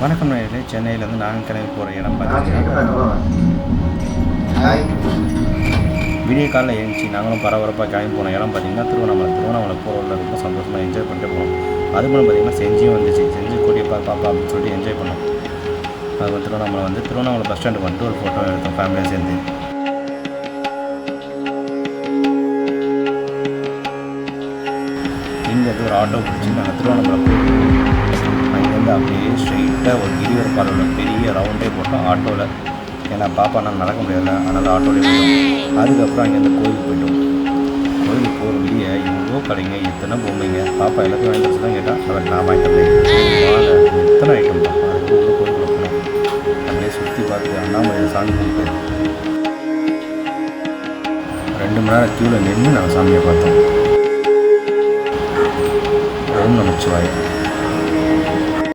வணக்கம் நேயர்களே, சென்னையிலேருந்து நாங்கள் கிளம்பி போகிற இடம் பார்த்தீங்கன்னா விடிய காலையில் எழுந்துச்சி நாங்களும் பரபரப்பாக கிளம்பி போன இடம் பார்த்திங்கன்னா திருவண்ணாமலை போகிறவங்கள ரொம்ப சந்தோஷமாக என்ஜாய் பண்ணிட்டு போனோம். அதுபோல் பார்த்திங்கன்னா செஞ்சியும் வந்துச்சு. செஞ்சு கூட்டியப்பா பாப்பா அப்படின்னு சொல்லிட்டு என்ஜாய் பண்ணோம். அது திருவண்ணாமலை பஸ் ஸ்டாண்டுக்கு வந்துட்டு ஒரு ஃபோட்டோ எடுத்தோம் ஃபேமிலியாக சேர்ந்து. இங்கேருந்து ஒரு ஆட்டோ பிடிச்சி நாங்கள் திருவண்ணாமலை போய் அங்கேருந்து அப்படியே ஸ்ட்ரெயிட்டாக ஒரு கிரிவர பாதையில் பெரிய ரவுண்டே போட்டோம் ஆட்டோவில். ஏன்னா பாப்பா நான் நடக்க முடியாதுல்ல, அதனால் ஆட்டோவிலே போயிட்டோம். அதுக்கப்புறம் அங்கேருந்து கோயிலுக்கு போயிட்டோம். கோயிலுக்கு போகிற வெளியே இவ்வளோ கடைங்க, எத்தனை பொம்மைங்க. பாப்பா எல்லாத்தையும் வாங்கிட்டு தான் கேட்டால் அவருக்கு நான் வாங்கிட்டு எத்தனை ஐட்டம் பாப்பா. அதுக்கு கோயிலுக்கு போனோம். அப்படியே சுற்றி பார்த்துட்டு அண்ணாமலையில் சாமி கும்பிட்டு 2 மணி நேரம் க்யூவில் நின்று நாங்கள் சாமியை பார்த்தோம். ஓம் நமச்சிவாய.